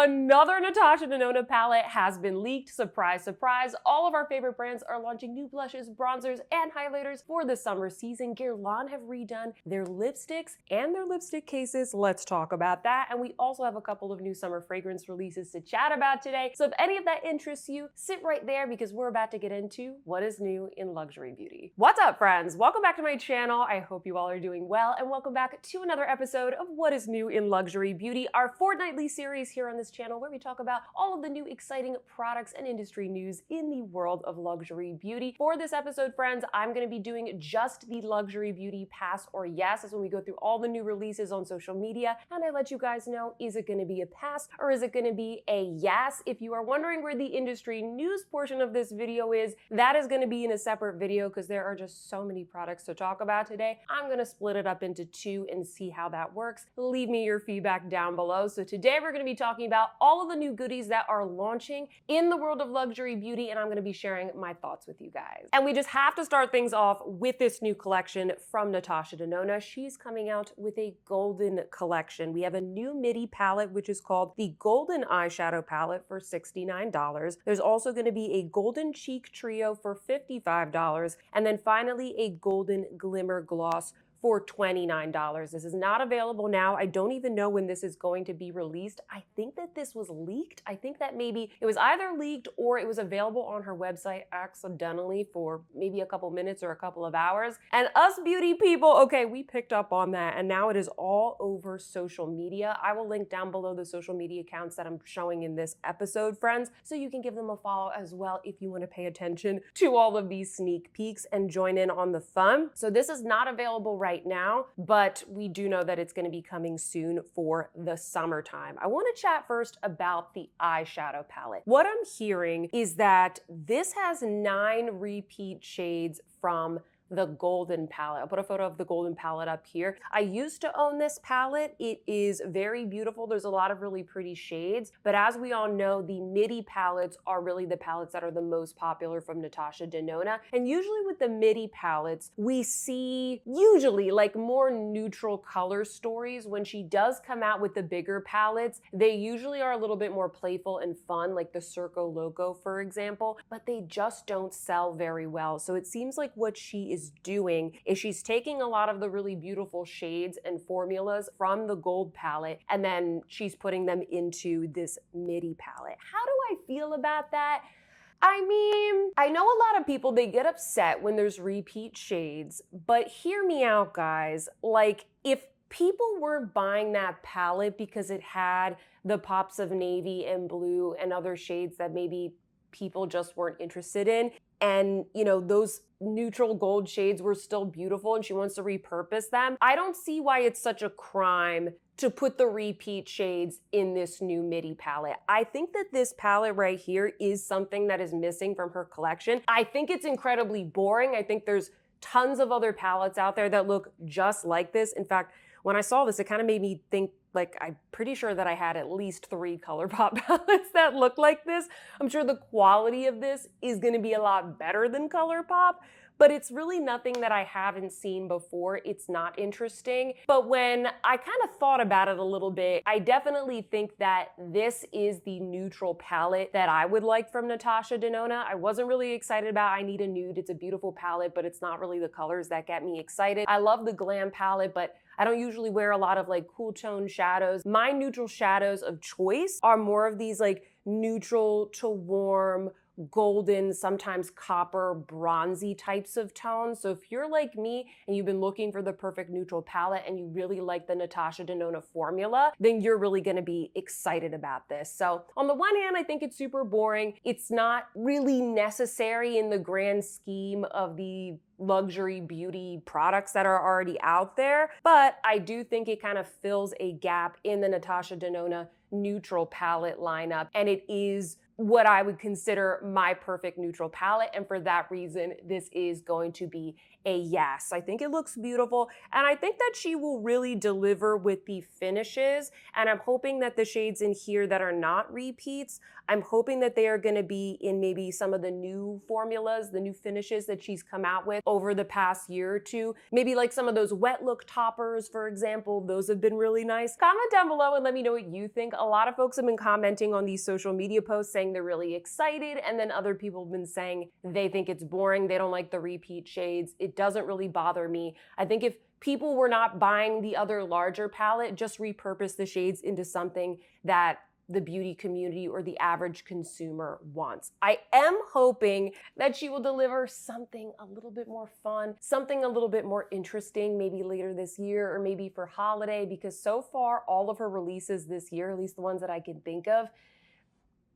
Another Natasha Denona palette has been leaked. Surprise, surprise. All of our favorite brands are launching new blushes, bronzers, and highlighters for the summer season. Guerlain have redone their lipsticks and their lipstick cases. Let's talk about that. And we also have a couple of new summer fragrance releases to chat about today. So if any of that interests you, sit right there because we're about to get into what is new in luxury beauty. What's up, friends? Welcome back to my channel. I hope you all are doing well, and welcome back to another episode of What is New in Luxury Beauty, our fortnightly series here on this channel where we talk about all of the new exciting products and industry news in the world of luxury beauty. For this episode, friends, I'm going to be doing just the luxury beauty pass or yes. That's when we go through all the new releases on social media and I let you guys know, is it going to be a pass or is it going to be a yes? If you are wondering where the industry news portion of this video is, that is going to be in a separate video because there are just so many products to talk about today. I'm going to split it up into two and see how that works. Leave me your feedback down below. So today we're going to be talking about all of the new goodies that are launching in the world of luxury beauty, and I'm going to be sharing my thoughts with you guys. And we just have to start things off with this new collection from Natasha Denona. She's coming out with a golden collection. We have a new midi palette, which is called the Golden Eyeshadow Palette for $69. There's also going to be a Golden Cheek Trio for $55, and then finally a Golden Glimmer Gloss for $29. This is not available now. I don't even know when this is going to be released. I think that this was leaked. I think that maybe it was either leaked or it was available on her website accidentally for maybe a couple minutes or a couple of hours. And us beauty people, okay, we picked up on that and now it is all over social media. I will link down below the social media accounts that I'm showing in this episode, friends, so you can give them a follow as well if you want to pay attention to all of these sneak peeks and join in on the fun. So this is not available right now, but we do know that it's going to be coming soon for the summertime. I want to chat first about the eyeshadow palette. What I'm hearing is that this has 9 repeat shades from the golden palette. I'll put a photo of the golden palette up here. I used to own this palette. It is very beautiful. There's a lot of really pretty shades, but as we all know, the midi palettes are really the palettes that are the most popular from Natasha Denona. And usually with the midi palettes, we see usually like more neutral color stories. When she does come out with the bigger palettes, they usually are a little bit more playful and fun, like the Circo Loco, for example, but they just don't sell very well. So it seems like what she is doing is she's taking a lot of the really beautiful shades and formulas from the gold palette and then she's putting them into this midi palette. How do I feel about that? I mean, I know a lot of people, they get upset when there's repeat shades, but hear me out, guys. Like, if people were buying that palette because it had the pops of navy and blue and other shades that maybe people just weren't interested in, and you know, those neutral gold shades were still beautiful and she wants to repurpose them, I don't see why it's such a crime to put the repeat shades in this new midi palette. I think that this palette right here is something that is missing from her collection. I think it's incredibly boring. I think there's tons of other palettes out there that look just like this. In fact, when I saw this, it kind of made me think, like, I'm pretty sure that I had at least 3 ColourPop palettes that look like this. I'm sure the quality of this is going to be a lot better than ColourPop, but it's really nothing that I haven't seen before. It's not interesting. But when I kind of thought about it a little bit, I definitely think that this is the neutral palette that I would like from Natasha Denona. I wasn't really excited about I Need a Nude. It's a beautiful palette, but it's not really the colors that get me excited. I love the Glam palette, but I don't usually wear a lot of like cool tone shadows. My neutral shadows of choice are more of these like neutral to warm, golden, sometimes copper, bronzy types of tones. So if you're like me and you've been looking for the perfect neutral palette and you really like the Natasha Denona formula, then you're really gonna be excited about this. So on the one hand, I think it's super boring. It's not really necessary in the grand scheme of the luxury beauty products that are already out there, but I do think it kind of fills a gap in the Natasha Denona neutral palette lineup, and it is what I would consider my perfect neutral palette. And for that reason, this is going to be a yes. I think it looks beautiful, and I think that she will really deliver with the finishes, and I'm hoping that the shades in here that are not repeats, I'm hoping that they are going to be in maybe some of the new formulas, the new finishes that she's come out with over the past year or two. Maybe like some of those wet look toppers, for example. Those have been really nice. Comment down below and let me know what you think. A lot of folks have been commenting on these social media posts saying they're really excited, and then other people have been saying they think it's boring, they don't like the repeat shades. It doesn't really bother me. I think if people were not buying the other larger palette, just repurpose the shades into something that the beauty community or the average consumer wants. I am hoping that she will deliver something a little bit more fun, something a little bit more interesting, maybe later this year or maybe for holiday, because so far all of her releases this year, at least the ones that I can think of,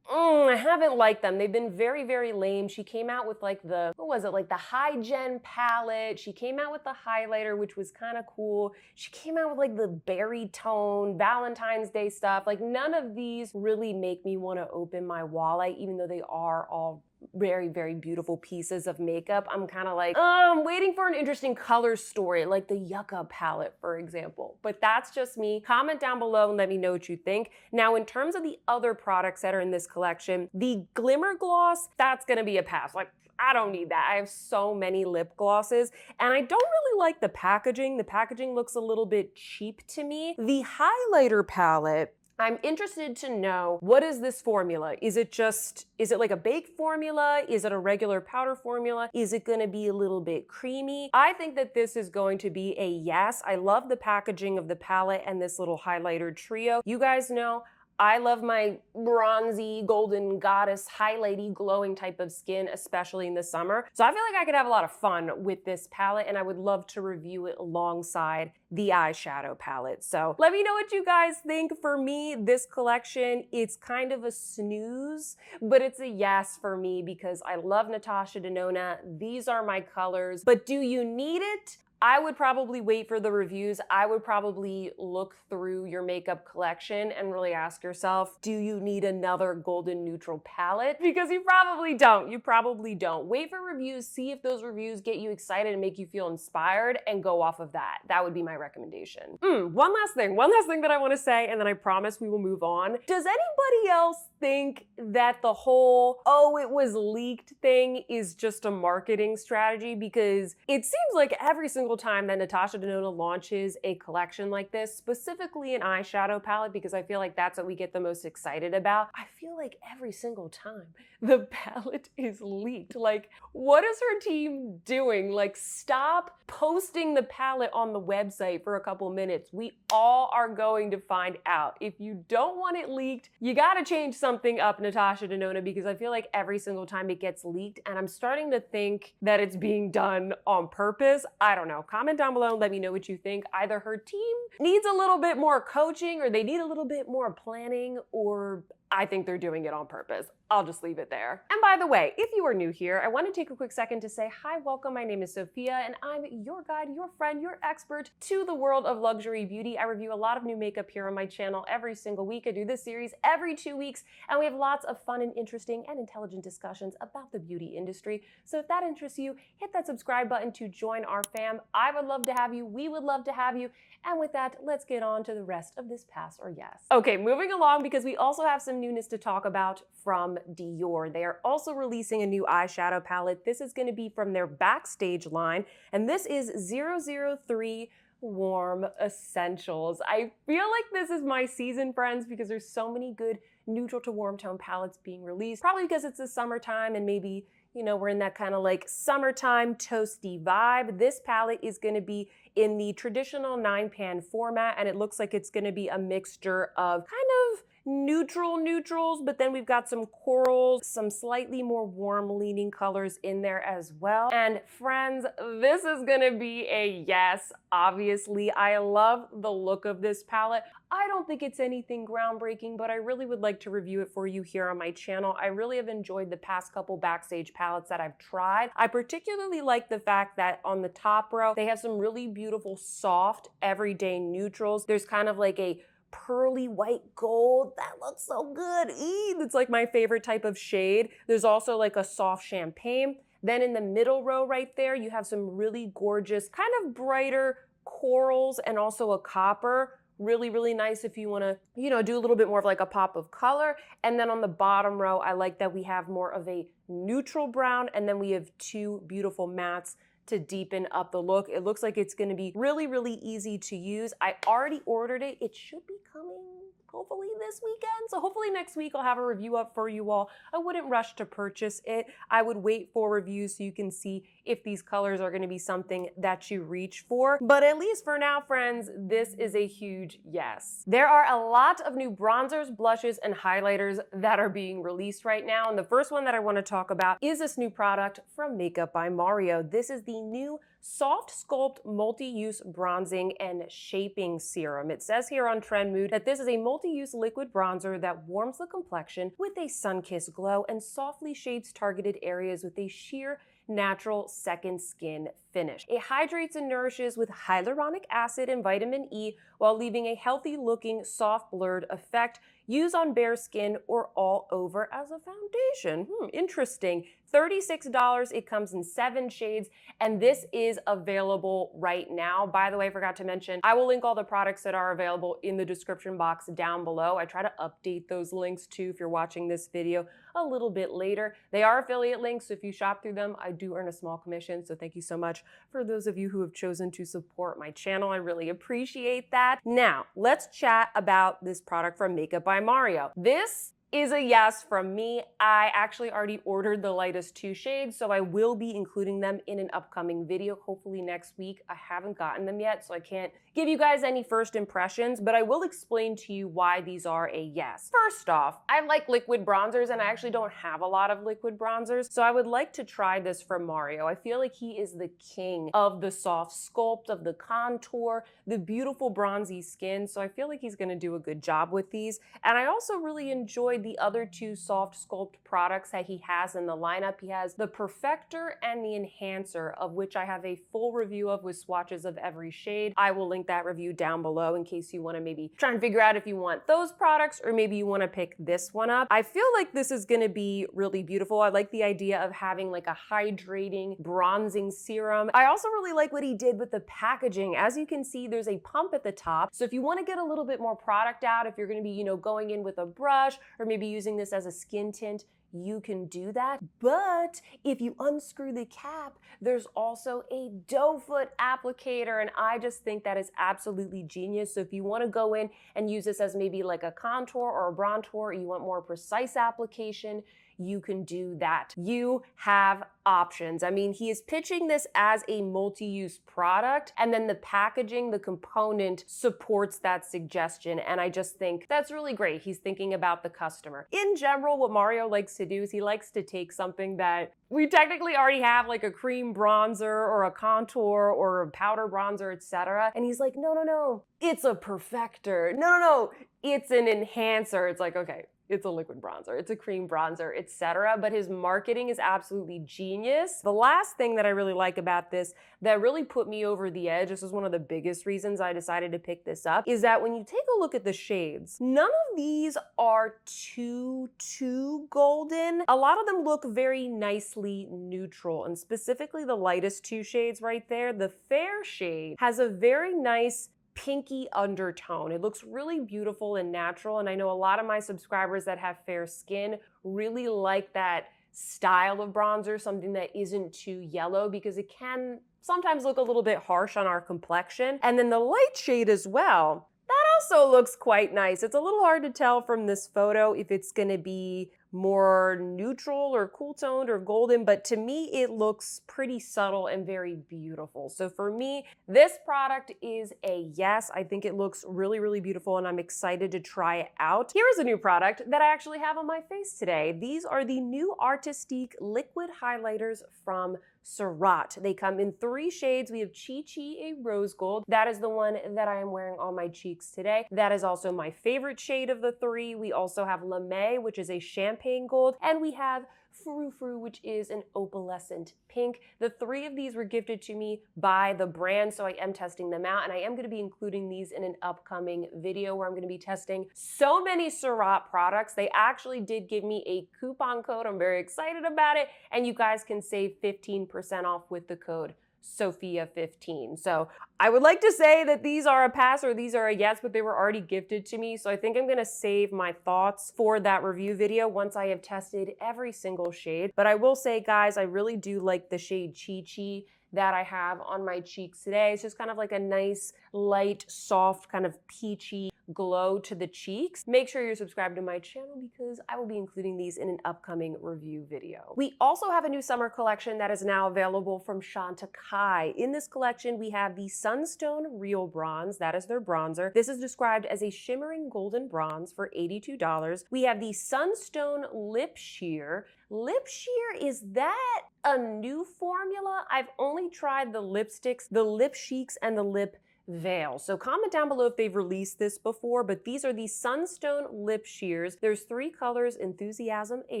I haven't liked them. They've been very, very lame. She came out with like the, what was it, like the High Gen palette. She came out with the highlighter, which was kind of cool. She came out with like the berry tone, Valentine's Day stuff. Like none of these really make me want to open my wallet, even though they are all very, very beautiful pieces of makeup. I'm kind of like, I'm waiting for an interesting color story, like the Yucca palette, for example. But that's just me. Comment down below and let me know what you think. Now, in terms of the other products that are in this collection, the Glimmer Gloss, that's gonna be a pass. Like, I don't need that. I have so many lip glosses, and I don't really like the packaging. The packaging looks a little bit cheap to me. The highlighter palette, I'm interested to know, what is this formula? Is it like a baked formula? Is it a regular powder formula? Is it gonna be a little bit creamy? I think that this is going to be a yes. I love the packaging of the palette and this little highlighter trio. You guys know, I love my bronzy, golden goddess, highlighty, glowing type of skin, especially in the summer. So I feel like I could have a lot of fun with this palette, and I would love to review it alongside the eyeshadow palette. So let me know what you guys think. For me, this collection, it's kind of a snooze, but it's a yes for me because I love Natasha Denona. These are my colors, but do you need it? I would probably wait for the reviews. I would probably look through your makeup collection and really ask yourself, do you need another golden neutral palette? Because you probably don't. You probably don't. Wait for reviews, see if those reviews get you excited and make you feel inspired, and go off of that. That would be my recommendation. One last thing that I want to say, and then I promise we will move on. Does anybody else think that the whole, oh, it was leaked thing is just a marketing strategy? Because it seems like every single time that Natasha Denona launches a collection like this, specifically an eyeshadow palette, because I feel like that's what we get the most excited about, I feel like every single time the palette is leaked. Like, what is her team doing? Like, stop posting the palette on the website for a couple minutes. We all are going to find out. If you don't want it leaked, you gotta change something up, Natasha Denona, because I feel like every single time it gets leaked, and I'm starting to think that it's being done on purpose. I don't know. Comment down below and let me know what you think. Either her team needs a little bit more coaching, or they need a little bit more planning, or I think they're doing it on purpose. I'll just leave it there. And by the way, if you are new here, I want to take a quick second to say hi, welcome. My name is Sophia, and I'm your guide, your friend, your expert to the world of luxury beauty. I review a lot of new makeup here on my channel every single week. I do this series every 2 weeks, and we have lots of fun and interesting and intelligent discussions about the beauty industry. So if that interests you, hit that subscribe button to join our fam. I would love to have you. We would love to have you. And with that, let's get on to the rest of this pass or yes. Okay, moving along, because we also have some newness to talk about from Dior. They are also releasing a new eyeshadow palette. This is going to be from their Backstage line, and this is 003 Warm Essentials. I feel like this is my season, friends, because there's so many good neutral to warm tone palettes being released. Probably because it's the summertime and maybe, you know, we're in that kind of like summertime toasty vibe. This palette is going to be in the traditional 9-pan format, and it looks like it's going to be a mixture of kind of neutrals, but then we've got some corals, some slightly more warm leaning colors in there as well. And friends, this is gonna be a yes, obviously. I love the look of this palette. I don't think it's anything groundbreaking, but I really would like to review it for you here on my channel. I really have enjoyed the past couple Backstage palettes that I've tried. I particularly like the fact that on the top row, they have some really beautiful, soft, everyday neutrals. There's kind of like a pearly white gold. That looks so good. It's like my favorite type of shade. There's also like a soft champagne. Then in the middle row right there, you have some really gorgeous, kind of brighter corals and also a copper. Really, really nice if you want to, do a little bit more of like a pop of color. And then on the bottom row, I like that we have more of a neutral brown, and then we have two beautiful mattes to deepen up the look. It looks like it's going to be really, really easy to use. I already ordered it. It should be coming hopefully this weekend. So hopefully next week I'll have a review up for you all. I wouldn't rush to purchase it. I would wait for reviews so you can see if these colors are going to be something that you reach for. But at least for now, friends, this is a huge yes. There are a lot of new bronzers, blushes, and highlighters that are being released right now. And the first one that I want to talk about is this new product from Makeup by Mario. This is the new Soft Sculpt Multi-Use Bronzing and Shaping Serum. It says here on Trendmood that this is a multi-use liquid bronzer that warms the complexion with a sun-kissed glow and softly shades targeted areas with a sheer natural second skin finish. It hydrates and nourishes with hyaluronic acid and vitamin E while leaving a healthy looking soft blurred effect. Use on bare skin or all over as a foundation. Interesting. $36. It comes in 7 shades, and this is available right now. By the way, I forgot to mention, I will link all the products that are available in the description box down below. I try to update those links too if you're watching this video a little bit later. They are affiliate links, so if you shop through them, I do earn a small commission. So thank you so much for those of you who have chosen to support my channel. I really appreciate that. Now, let's chat about this product from Makeup by Mario. This is a yes from me. I actually already ordered the lightest 2 shades, so I will be including them in an upcoming video, hopefully next week. I haven't gotten them yet, so I can't give you guys any first impressions, but I will explain to you why these are a yes. First off, I like liquid bronzers, and I actually don't have a lot of liquid bronzers, so I would like to try this from Mario. I feel like he is the king of the soft sculpt, of the contour, the beautiful bronzy skin, so I feel like he's gonna do a good job with these. And I also really enjoyed the other 2 soft sculpt products that he has in the lineup. He has the Perfector and the Enhancer, of which I have a full review of with swatches of every shade. I will link that review down below in case you want to maybe try and figure out if you want those products or maybe you want to pick this one up. I feel like this is going to be really beautiful. I like the idea of having like a hydrating bronzing serum. I also really like what he did with the packaging. As you can see, there's a pump at the top. So if you want to get a little bit more product out, if you're going to be, going in with a brush or maybe using this as a skin tint, you can do that. But if you unscrew the cap, there's also a doe foot applicator, and I just think that is absolutely genius. So if you want to go in and use this as maybe like a contour or a bronzer, or you want more precise application, you can do that. You have options. I mean, he is pitching this as a multi-use product, and then the packaging, the component supports that suggestion. And I just think that's really great. He's thinking about the customer. In general, what Mario likes to do is he likes to take something that we technically already have, like a cream bronzer or a contour or a powder bronzer, etc. And he's like, no, it's a perfector. No, it's an enhancer. It's like, okay, it's a liquid bronzer, it's a cream bronzer, etc. But his marketing is absolutely genius. The last thing that I really like about this that really put me over the edge, this is one of the biggest reasons I decided to pick this up, is that when you take a look at the shades, none of these are too golden. A lot of them look very nicely neutral, and specifically the lightest 2 shades right there, the fair shade has a very nice pinky undertone. It looks really beautiful and natural, and I know a lot of my subscribers that have fair skin really like that style of bronzer, something that isn't too yellow, because it can sometimes look a little bit harsh on our complexion. And then the light shade as well, that also looks quite nice. It's a little hard to tell from this photo if it's gonna be more neutral or cool toned or golden, but to me it looks pretty subtle and very beautiful. So for me, this product is a yes. I think it looks really, really beautiful, and I'm excited to try it out. Here is a new product that I actually have on my face today. These are the new Artistique liquid highlighters from Surratt. They come in 3 shades. We have Chi Chi, a rose gold. That is the one that I am wearing on my cheeks today. That is also my favorite shade of the 3. We also have Lame, which is a champagne champagne gold, and we have Frou Frou, which is an opalescent pink. The three of these were gifted to me by the brand, so I am testing them out, and I am going to be including these in an upcoming video where I'm going to be testing so many Surratt products. They actually did give me a coupon code. I'm very excited about it, and you guys can save 15% off with the code Sophia15. So I would like to say that these are a pass or these are a yes, but they were already gifted to me. So I think I'm going to save my thoughts for that review video once I have tested every single shade. But I will say, guys, I really do like the shade Chi Chi that I have on my cheeks today. It's just kind of like a nice, light, soft, kind of peachy glow to the cheeks. Make sure you're subscribed to my channel because I will be including these in an upcoming review video. We also have a new summer collection that is now available from Chantecaille. In this collection, we have the Sunstone Real Bronze. That is their bronzer. This is described as a shimmering golden bronze for $82. We have the Sunstone Lip Sheer. Lip Sheer, is that a new formula? I've only tried the lipsticks, the lip cheeks, and the lip veil. So comment down below if they've released this before, but these are the Sunstone Lip Sheers. There's three colors: Enthusiasm, a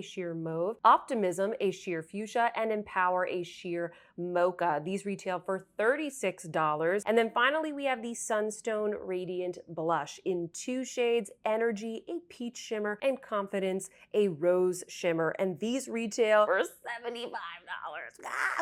sheer mauve; Optimism, a sheer fuchsia; and Empower, a sheer mocha. These retail for $36. And then finally, we have the Sunstone Radiant Blush in two shades: Energy, a peach shimmer; and Confidence, a rose shimmer. And these retail for $75.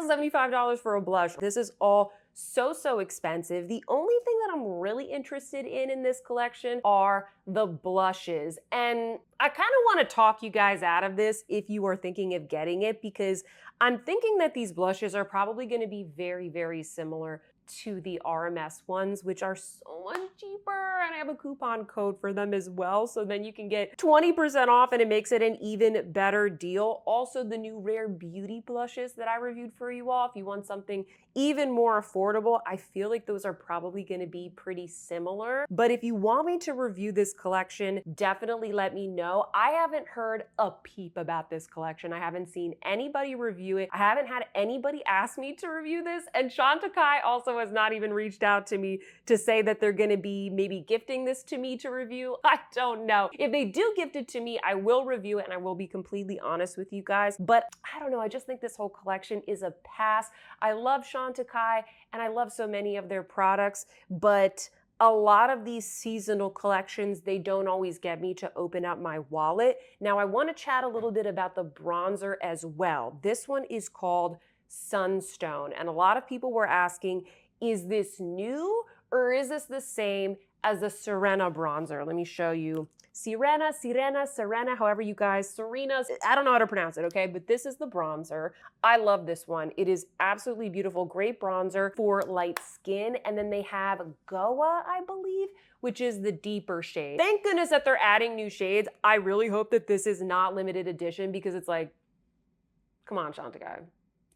$75 for a blush. This is all so expensive. The only thing that I'm really interested in this collection are the blushes. And I kind of want to talk you guys out of this if you are thinking of getting it, because I'm thinking that these blushes are probably going to be very similar to the RMS ones, which are so much cheaper, and I have a coupon code for them as well, so then you can get 20% off, and it makes it an even better deal. Also, the new Rare Beauty blushes that I reviewed for you all, if you want something even more affordable, I feel like those are probably going to be pretty similar. But if you want me to review this collection, definitely let me know. I haven't heard a peep about this collection. I haven't seen anybody review it. I haven't had anybody ask me to review this, and Chantecaille also has not even reached out to me to say that they're going to be maybe gifting this to me to review. I don't know. If they do gift it to me, I will review it, and I will be completely honest with you guys. But I don't know. I just think this whole collection is a pass. I love Chantecaille, and I love so many of their products, but a lot of these seasonal collections, they don't always get me to open up my wallet. Now, I want to chat a little bit about the bronzer as well. This one is called Sunstone, and a lot of people were asking, is this new or is this the same as the Serena bronzer? Let me show you. Serena, however you guys, Serena's, I don't know how to pronounce it, okay? But this is the bronzer. I love this one. It is absolutely beautiful. Great bronzer for light skin. And then they have Goa, I believe, which is the deeper shade. Thank goodness that they're adding new shades. I really hope that this is not limited edition, because it's like, come on, Chantecaille.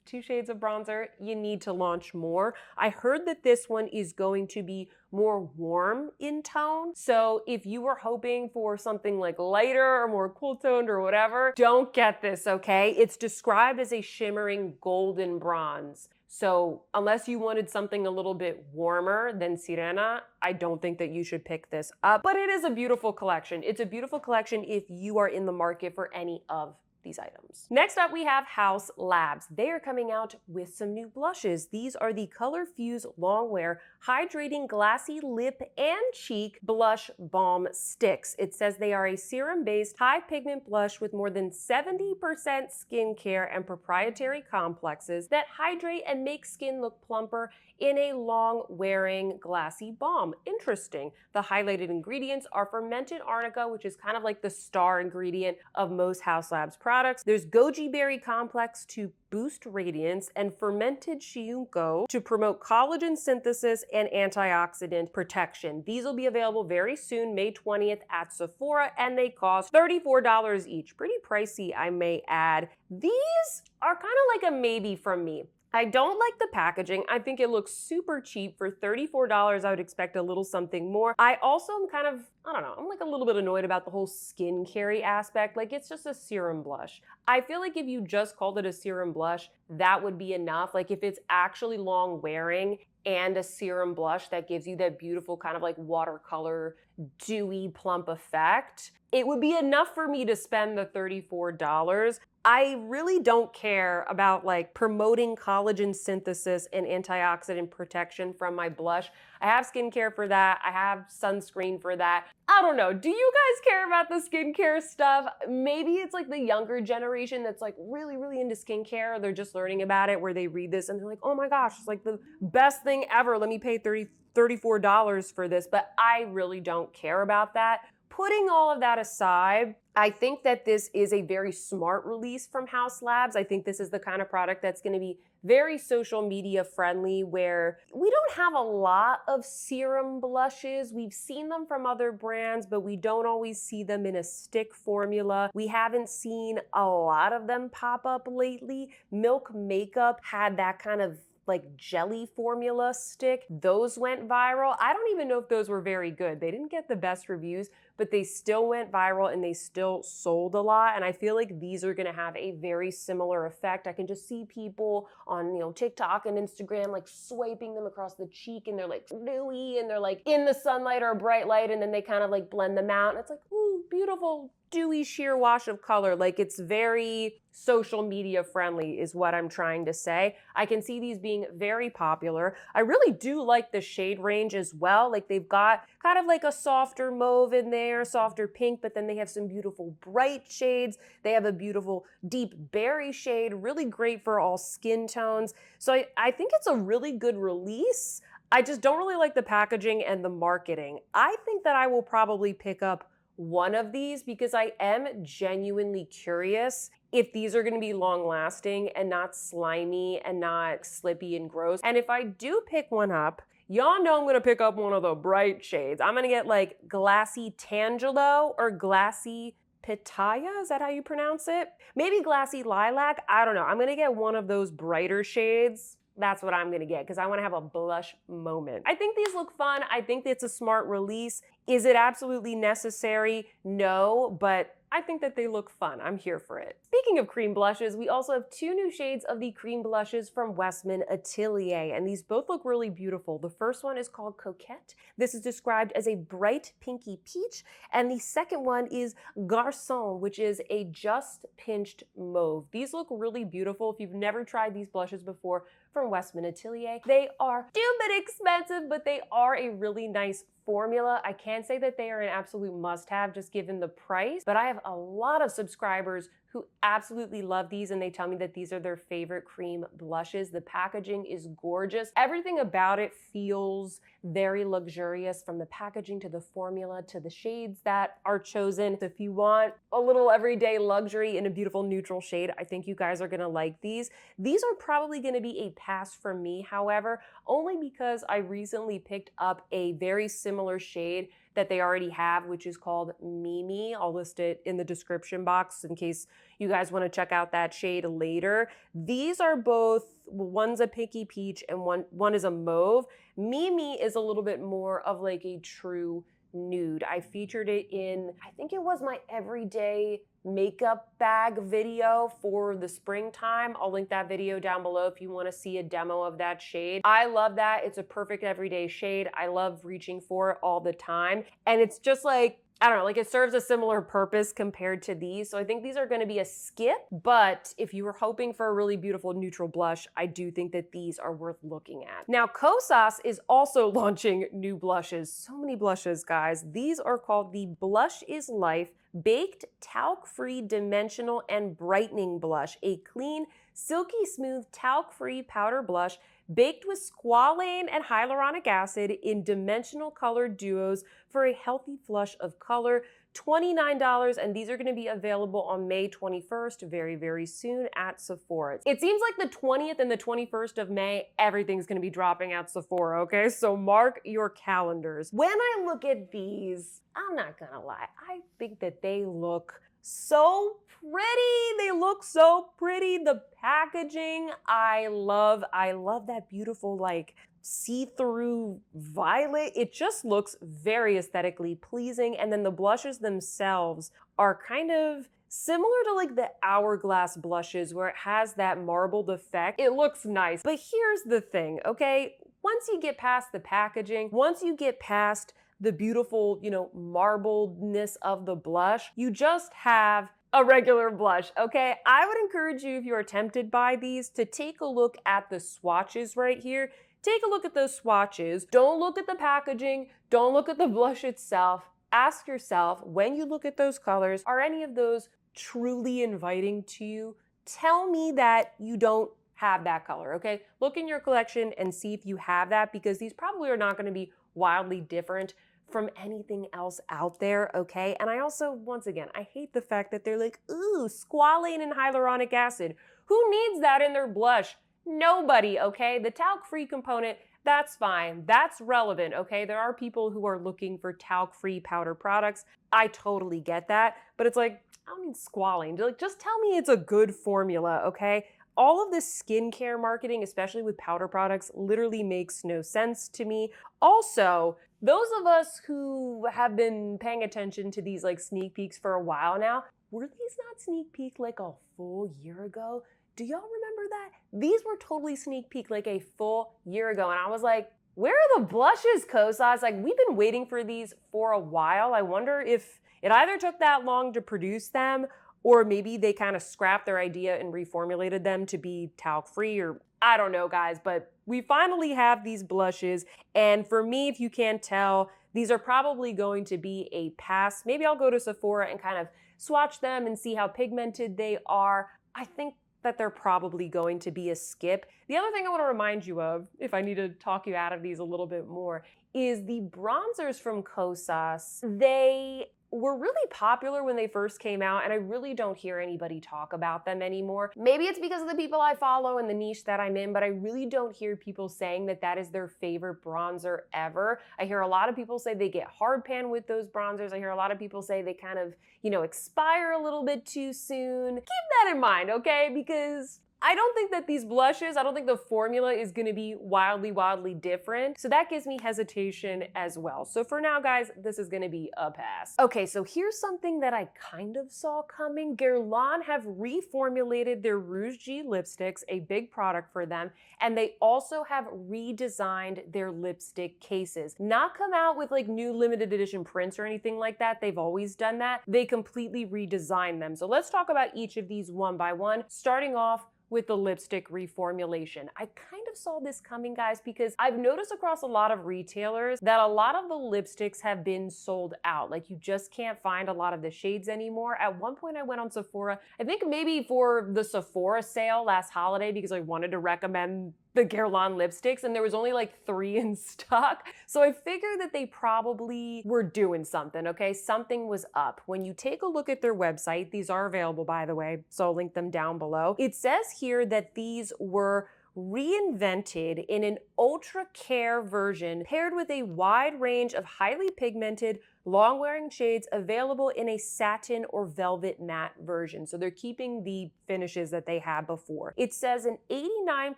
2 shades of bronzer, you need to launch more. I heard that this one is going to be more warm in tone. So if you were hoping for something like lighter or more cool toned or whatever, don't get this, okay? It's described as a shimmering golden bronze. So unless you wanted something a little bit warmer than Sirena, I don't think that you should pick this up. But it is a beautiful collection. It's a beautiful collection if you are in the market for any of these items. Next up, we have Haus Labs. They are coming out with some new blushes. These are the Color Fuse Longwear Hydrating Glassy Lip and Cheek Blush Balm Sticks. It says they are a serum-based high pigment blush with more than 70% skincare and proprietary complexes that hydrate and make skin look plumper in a long-wearing glassy balm. Interesting. The highlighted ingredients are fermented arnica, which is kind of like the star ingredient of most Haus Labs products. There's goji berry complex to boost radiance, and fermented shiunko to promote collagen synthesis and antioxidant protection. These will be available very soon, May 20th at Sephora, and they cost $34 each. Pretty pricey, I may add. These are kind of like a maybe from me. I don't like the packaging. I think it looks super cheap. For $34, I would expect a little something more. I also am kind of, I don't know, I'm like a little bit annoyed about the whole skincare aspect. Like, it's just a serum blush. I feel like if you just called it a serum blush, that would be enough. Like, if it's actually long wearing and a serum blush that gives you that beautiful kind of like watercolor, dewy, plump effect, it would be enough for me to spend the $34. I really don't care about like promoting collagen synthesis and antioxidant protection from my blush. I have skincare for that. I have sunscreen for that. I don't know. Do you guys care about the skincare stuff? Maybe it's like the younger generation that's like really, really into skincare. They're just learning about it where they read this and they're like, oh my gosh, it's like the best thing ever. Let me pay $34 for this. But I really don't care about that. Putting all of that aside, I think that this is a very smart release from Haus Labs. I think this is the kind of product that's going to be very social media friendly, where we don't have a lot of serum blushes. We've seen them from other brands, but we don't always see them in a stick formula. We haven't seen a lot of them pop up lately. Milk Makeup had that kind of like jelly formula stick. Those went viral. I don't even know if those were very good. They didn't get the best reviews, but they still went viral and they still sold a lot. And I feel like these are gonna have a very similar effect. I can just see people on, TikTok and Instagram like swiping them across the cheek, and they're like dewy and they're like in the sunlight or a bright light, and then they kind of like blend them out. And it's like, ooh, beautiful, dewy sheer wash of color. Like, it's very social media friendly is what I'm trying to say. I can see these being very popular. I really do like the shade range as well. Like, they've got kind of like a softer mauve in there, softer pink, but then they have some beautiful bright shades. They have a beautiful deep berry shade, really great for all skin tones. So I think it's a really good release. I just don't really like the packaging and the marketing. I think that I will probably pick up one of these because I am genuinely curious if these are gonna be long lasting and not slimy and not slippy and gross. And if I do pick one up, y'all know I'm gonna pick up one of the bright shades. I'm gonna get like Glassy Tangelo or Glassy Pitaya, is that how you pronounce it? Maybe Glassy Lilac, I don't know. I'm gonna get one of those brighter shades. That's what I'm gonna get because I wanna have a blush moment. I think these look fun. I think it's a smart release. Is it absolutely necessary? No, but I think that they look fun. I'm here for it. Speaking of cream blushes, we also have two new shades of the cream blushes from Westman Atelier, and these both look really beautiful. The first one is called Coquette. This is described as a bright pinky peach, and the second one is Garçon, which is a just pinched mauve. These look really beautiful. If you've never tried these blushes before from Westman Atelier, they are stupid expensive, but they are a really nice formula. I can't say that they are an absolute must-have just given the price, but I have a lot of subscribers who absolutely love these, and they tell me that these are their favorite cream blushes. The packaging is gorgeous. Everything about it feels very luxurious, from the packaging to the formula to the shades that are chosen. So if you want a little everyday luxury in a beautiful neutral shade, I think you guys are gonna like these. These are probably gonna be a pass for me, however, only because I recently picked up a very similar shade that they already have, which is called Mimi. I'll list it in the description box in case you guys want to check out that shade later. These are both, one's a pinky peach and one is a mauve. Mimi is a little bit more of like a true nude. I featured it in, I think it was my everyday makeup bag video for the springtime. I'll link that video down below if you want to see a demo of that shade. I love that. It's a perfect everyday shade. I love reaching for it all the time. And it's just like, I don't know, like it serves a similar purpose compared to these. So I think these are going to be a skip, but if you were hoping for a really beautiful neutral blush, I do think that these are worth looking at. Now, Kosas is also launching new blushes. So many blushes, guys. These are called the Blush is Life Baked Talc-Free Dimensional and Brightening Blush, a clean, silky smooth talc-free powder blush baked with squalane and hyaluronic acid in dimensional colored duos for a healthy flush of color. $29, and these are going to be available on May 21st, very, very soon at Sephora. It seems like the 20th and the 21st of May, everything's going to be dropping at Sephora, okay? So mark your calendars. When I look at these, I'm not gonna lie, I think that they look so pretty. They look so pretty. The packaging, I love that beautiful like see-through violet. It just looks very aesthetically pleasing. And then the blushes themselves are kind of similar to like the Hourglass blushes where it has that marbled effect. It looks nice. But here's the thing, okay? once you get past the packaging, once you get past the beautiful, marbledness of the blush, you just have a regular blush, okay? I would encourage you, if you are tempted by these, to take a look at the swatches right here. Take a look at those swatches. Don't look at the packaging. Don't look at the blush itself. Ask yourself, when you look at those colors, are any of those truly inviting to you? Tell me that you don't have that color, okay? Look in your collection and see if you have that, because these probably are not going to be wildly different from anything else out there, okay? And I also, once again, I hate the fact that they're like, ooh, squalane and hyaluronic acid. Who needs that in their blush? Nobody, okay? The talc-free component, that's fine. That's relevant, okay? There are people who are looking for talc-free powder products. I totally get that, but it's like, I don't need squalane. Like, just tell me it's a good formula, okay? All of this skincare marketing, especially with powder products, literally makes no sense to me. Also, those of us who have been paying attention to these like sneak peeks for a while now, were these not sneak peek like a full year ago? Do y'all remember that? These were totally sneak peek like a full year ago. And I was like, where are the blushes, Kosas? Like, we've been waiting for these for a while. I wonder if it either took that long to produce them, or maybe they kind of scrapped their idea and reformulated them to be talc-free, or I don't know, guys, but we finally have these blushes. And for me, if you can't tell, these are probably going to be a pass. Maybe I'll go to Sephora and kind of swatch them and see how pigmented they are. I think that they're probably going to be a skip. The other thing I want to remind you of, if I need to talk you out of these a little bit more, is the bronzers from Kosas. They were really popular when they first came out, and I really don't hear anybody talk about them anymore. Maybe it's because of the people I follow and the niche that I'm in, but I really don't hear people saying that that is their favorite bronzer ever. I hear a lot of people say they get hard pan with those bronzers. I hear a lot of people say they kind of, expire a little bit too soon. Keep that in mind, okay? Because I don't think that these blushes, I don't think the formula is going to be wildly different. So that gives me hesitation as well. So for now, guys, this is going to be a pass. Okay, so here's something that I kind of saw coming. Guerlain have reformulated their Rouge G lipsticks, a big product for them, and they also have redesigned their lipstick cases. Not come out with like new limited edition prints or anything like that. They've always done that. They completely redesigned them. So let's talk about each of these one by one, starting off with the lipstick reformulation. I kind of saw this coming, guys, because I've noticed across a lot of retailers that a lot of the lipsticks have been sold out. Like, you just can't find a lot of the shades anymore. At one point I went on Sephora, I think maybe for the Sephora sale last holiday, because I wanted to recommend the Guerlain lipsticks, and there was only like 3 in stock. So I figured that they probably were doing something, okay? Something was up. When you take a look at their website, these are available, by the way, so I'll link them down below. It says here that these were reinvented in an ultra care version paired with a wide range of highly pigmented, long-wearing shades available in a satin or velvet matte version. So they're keeping the finishes that they had before. It says an 89%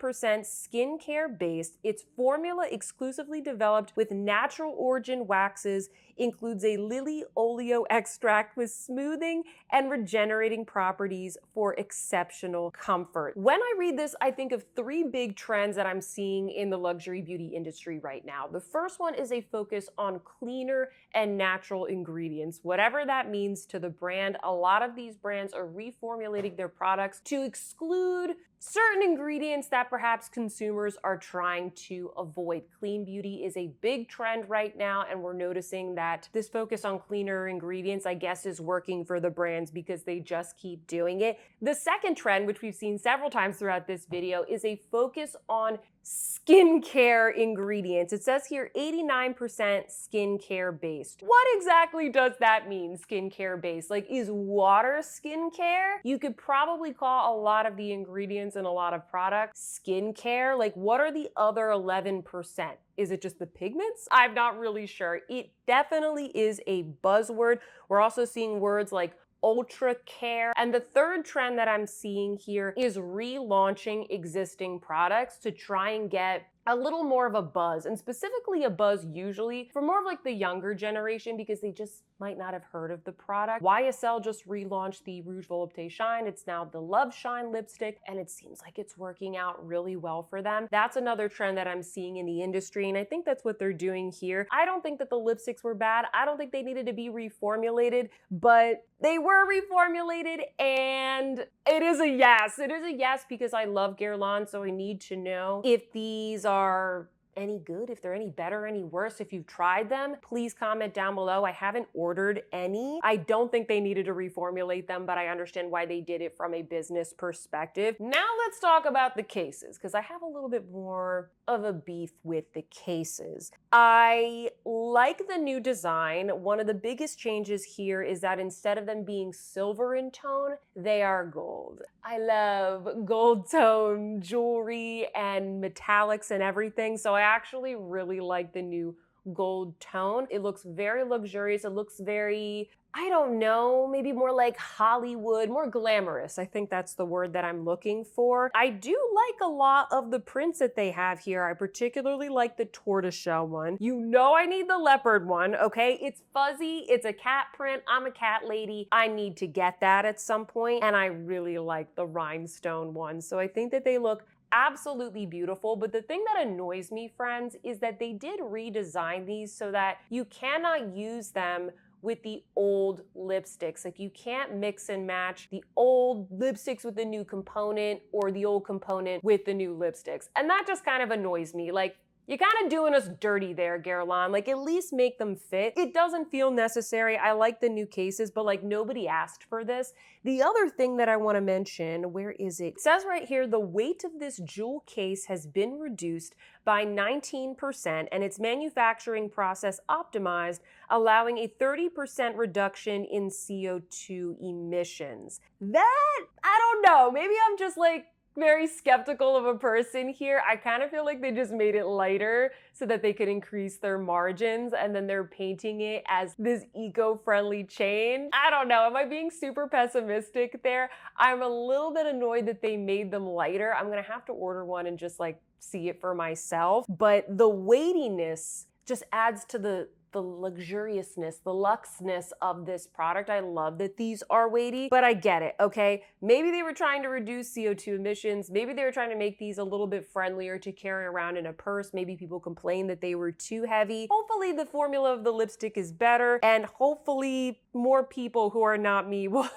skincare based. Its formula exclusively developed with natural origin waxes, includes a lily oleo extract with smoothing and regenerating properties for exceptional comfort. When I read this, I think of 3 big trends that I'm seeing in the luxury beauty industry right now. The first one is a focus on cleaner and natural ingredients, whatever that means to the brand. A lot of these brands are reformulating their products to exclude certain ingredients that perhaps consumers are trying to avoid. Clean beauty is a big trend right now, and we're noticing that this focus on cleaner ingredients, I guess, is working for the brands because they just keep doing it. The second trend, which we've seen several times throughout this video, is a focus on skincare ingredients. It says here 89% skincare based. What exactly does that mean, skincare based? Like, is water skincare? You could probably call a lot of the ingredients in a lot of products skincare. Like, what are the other 11%? Is it just the pigments? I'm not really sure. It definitely is a buzzword. We're also seeing words like ultra care. And the third trend that I'm seeing here is relaunching existing products to try and get a little more of a buzz, and specifically a buzz usually for more of like the younger generation because they just might not have heard of the product. YSL just relaunched the Rouge Volupté Shine. It's now the Love Shine lipstick, and it seems like it's working out really well for them. That's another trend that I'm seeing in the industry, and I think that's what they're doing here. I don't think that the lipsticks were bad. I don't think they needed to be reformulated, but they were reformulated, and it is a yes. It is a yes because I love Guerlain, so I need to know if these are any good, if they're any better, any worse. If you've tried them, please comment down below. I haven't ordered any. I don't think they needed to reformulate them, but I understand why they did it from a business perspective. Now let's talk about the cases, because I have a little bit more of a beef with the cases. I like the new design. One of the biggest changes here is that instead of them being silver in tone, they are gold. I love gold tone jewelry and metallics and everything, so I actually really like the new gold tone. It looks very luxurious. It looks very, I don't know, maybe more like Hollywood, more glamorous. I think that's the word that I'm looking for. I do like a lot of the prints that they have here. I particularly like the tortoiseshell one. You know I need the leopard one, okay? It's fuzzy, it's a cat print. I'm a cat lady. I need to get that at some point, and I really like the rhinestone one. So I think that they look absolutely beautiful, but the thing that annoys me, friends, is that they did redesign these so that you cannot use them with the old lipsticks. Like you can't mix and match the old lipsticks with the new component or the old component with the new lipsticks. And that just kind of annoys me. Like, you're kind of doing us dirty there, Guerlain. Like, at least make them fit. It doesn't feel necessary. I like the new cases, but like nobody asked for this. The other thing that I want to mention, where is it? It says right here, the weight of this jewel case has been reduced by 19% and its manufacturing process optimized, allowing a 30% reduction in CO2 emissions. That, I don't know, maybe I'm just like very skeptical of a person here. I kind of feel like they just made it lighter so that they could increase their margins, and then they're painting it as this eco-friendly change. I don't know. Am I being super pessimistic there? I'm a little bit annoyed that they made them lighter. I'm gonna have to order one and just like see it for myself. But the weightiness just adds to the luxuriousness, the luxness of this product. I love that these are weighty, but I get it, okay? Maybe they were trying to reduce CO2 emissions. Maybe they were trying to make these a little bit friendlier to carry around in a purse. Maybe people complained that they were too heavy. Hopefully the formula of the lipstick is better, and hopefully more people who are not me will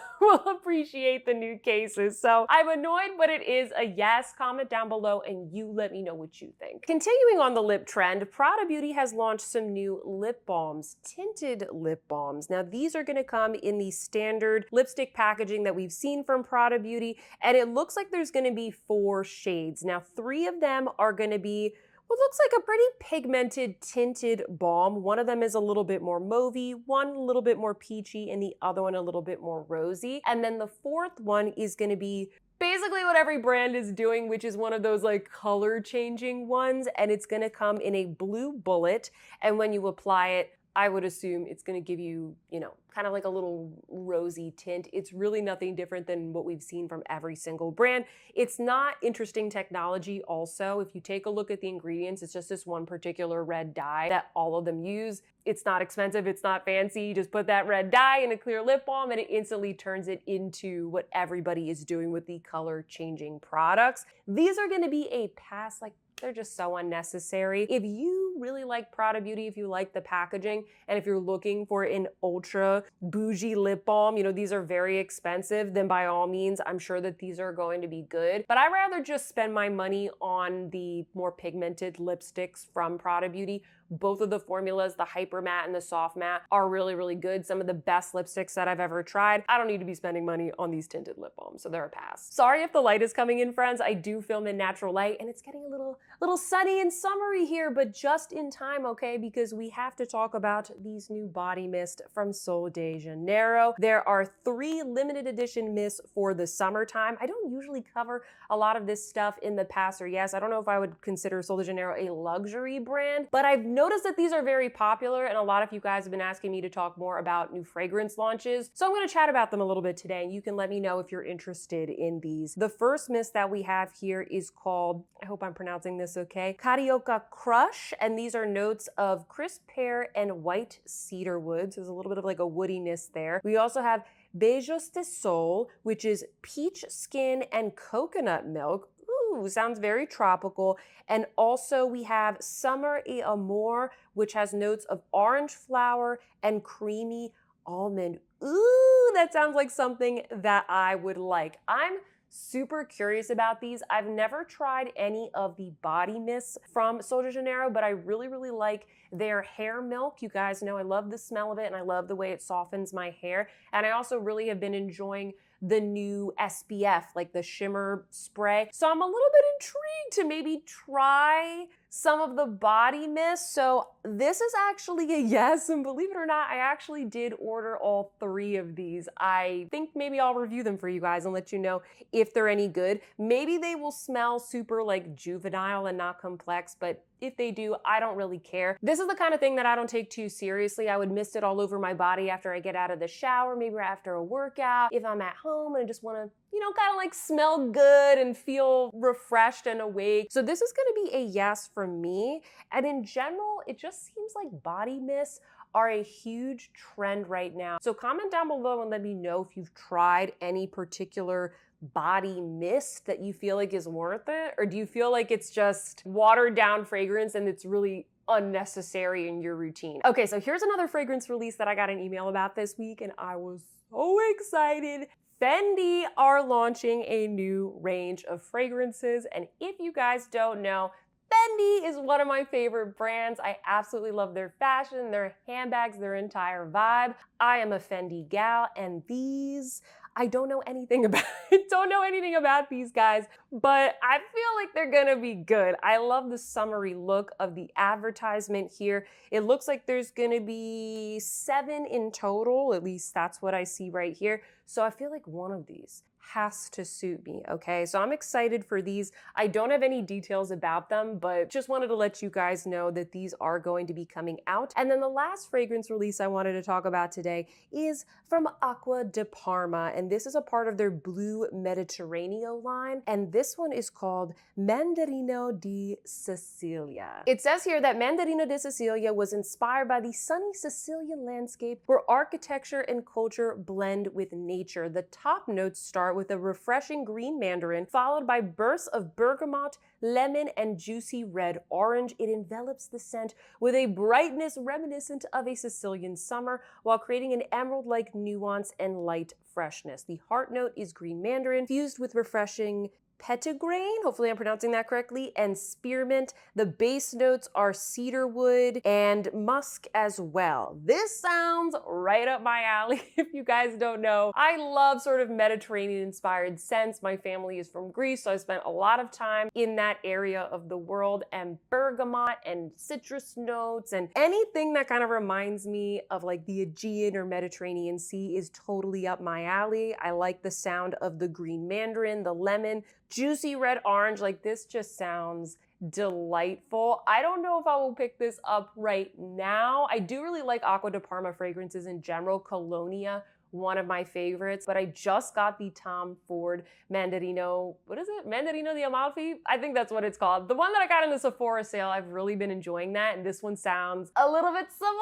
appreciate the new cases. So I'm annoyed, but it is a yes. Comment down below and you let me know what you think. Continuing on the lip trend, Prada Beauty has launched some new lip balms, tinted lip balms. Now these are going to come in the standard lipstick packaging that we've seen from Prada Beauty, and it looks like there's going to be 4 shades. Now 3 of them are going to be what looks like a pretty pigmented tinted balm. One of them is a little bit more mauvey, one a little bit more peachy, and the other one a little bit more rosy. And then the 4th one is going to be basically what every brand is doing, which is one of those like color changing ones, and it's going to come in a blue bullet, and when you apply it, I would assume it's going to give you, you know, kind of like a little rosy tint. It's really nothing different than what we've seen from every single brand. It's not interesting technology also. If you take a look at the ingredients, it's just this one particular red dye that all of them use. It's not expensive, it's not fancy. You just put that red dye in a clear lip balm and it instantly turns it into what everybody is doing with the color changing products. These are going to be a pass. Like, they're just so unnecessary. If you really like Prada Beauty, if you like the packaging, and if you're looking for an ultra bougie lip balm, you know, these are very expensive, then by all means, I'm sure that these are going to be good. But I'd rather just spend my money on the more pigmented lipsticks from Prada Beauty. Both of the formulas, the Hyper Matte and the Soft Matte, are really, really good. Some of the best lipsticks that I've ever tried. I don't need to be spending money on these tinted lip balms, so they're a pass. Sorry if the light is coming in, friends. I do film in natural light, and it's getting a little sunny and summery here, but just in time, okay? Because we have to talk about these new body mist from Sol de Janeiro. There are 3 limited edition mists for the summertime. I don't usually cover a lot of this stuff in the past, or yes, I don't know if I would consider Sol de Janeiro a luxury brand, but I've noticed noticed that these are very popular, and a lot of you guys have been asking me to talk more about new fragrance launches. So I'm going to chat about them a little bit today, and you can let me know if you're interested in these. The first mist that we have here is called, I hope I'm pronouncing this okay, Carioca Crush, and these are notes of crisp pear and white cedar wood. So there's a little bit of like a woodiness there. We also have Beijos de Sol, which is peach skin and coconut milk. Ooh, sounds very tropical. And also we have Summer et Amour, which has notes of orange flower and creamy almond. Ooh, that sounds like something that I would like. I'm super curious about these. I've never tried any of the body mists from Sol de Janeiro, but I really, really like their hair milk. You guys know I love the smell of it and I love the way it softens my hair. And I also really have been enjoying the new SPF, like the shimmer spray. So I'm a little bit intrigued to maybe try some of the body mist. So this is actually a yes, and believe it or not, I actually did order all 3 of these. I think maybe I'll review them for you guys and let you know if they're any good. Maybe they will smell super like juvenile and not complex, but if they do, I don't really care. This is the kind of thing that I don't take too seriously. I would mist it all over my body after I get out of the shower, maybe after a workout, if I'm at home and I just want to, you know, kind of like smell good and feel refreshed and awake. So this is going to be a yes for me. And in general, it just seems like body mists are a huge trend right now. So comment down below and let me know if you've tried any particular body mist that you feel like is worth it, or do you feel like it's just watered down fragrance and it's really unnecessary in your routine? Okay, so here's another fragrance release that I got an email about this week and I was so excited. Fendi are launching a new range of fragrances, and if you guys don't know, Fendi is one of my favorite brands. I absolutely love their fashion, their handbags, their entire vibe. I am a Fendi gal, and these, I don't know anything about these guys, but I feel like they're gonna be good. I love the summery look of the advertisement here. It looks like there's gonna be 7 in total, at least that's what I see right here. So I feel like one of these has to suit me, okay? So I'm excited for these. I don't have any details about them, but just wanted to let you guys know that these are going to be coming out. And then the last fragrance release I wanted to talk about today is from Acqua di Parma, and this is a part of their Blue Mediterraneo line, and this one is called Mandarino di Sicilia. It says here that Mandarino di Sicilia was inspired by the sunny Sicilian landscape where architecture and culture blend with nature. The top notes start with a refreshing green mandarin, followed by bursts of bergamot, lemon, and juicy red orange. It envelops the scent with a brightness reminiscent of a Sicilian summer, while creating an emerald-like nuance and light freshness. The heart note is green mandarin, fused with refreshing petitgrain, hopefully I'm pronouncing that correctly, and spearmint. The base notes are cedar wood and musk as well. This sounds right up my alley. If you guys don't know, I love sort of Mediterranean-inspired scents. My family is from Greece, so I spent a lot of time in that area of the world, and bergamot and citrus notes and anything that kind of reminds me of like the Aegean or Mediterranean Sea is totally up my alley. I like the sound of the green mandarin, the lemon, juicy red orange. Like, this just sounds delightful. I don't know if I will pick this up right now. I do really like Acqua di Parma fragrances in general. Colonia, one of my favorites, but I just got the Tom Ford Mandarino, what is it? Mandarino di Amalfi? I think that's what it's called. The one that I got in the Sephora sale, I've really been enjoying that, and this one sounds a little bit similar,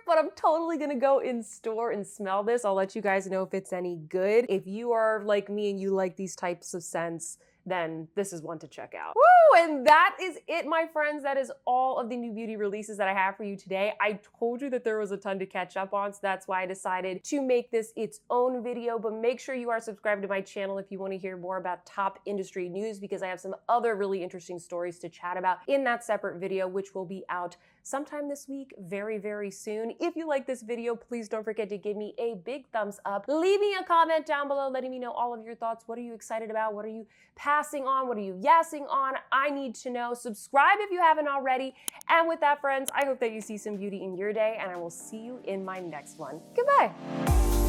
but I'm totally gonna go in store and smell this. I'll let you guys know if it's any good. If you are like me and you like these types of scents, then this is one to check out. Woo! And that is it, my friends. That is all of the new beauty releases that I have for you today. I told you that there was a ton to catch up on, so that's why I decided to make this its own video. But make sure you are subscribed to my channel if you want to hear more about top industry news, because I have some other really interesting stories to chat about in that separate video, which will be out sometime this week, very, very soon. If you like this video, please don't forget to give me a big thumbs up. Leave me a comment down below letting me know all of your thoughts. What are you excited about? What are you passing on? What are you yassing on? I need to know. Subscribe if you haven't already. And with that, friends, I hope that you see some beauty in your day, and I will see you in my next one. Goodbye.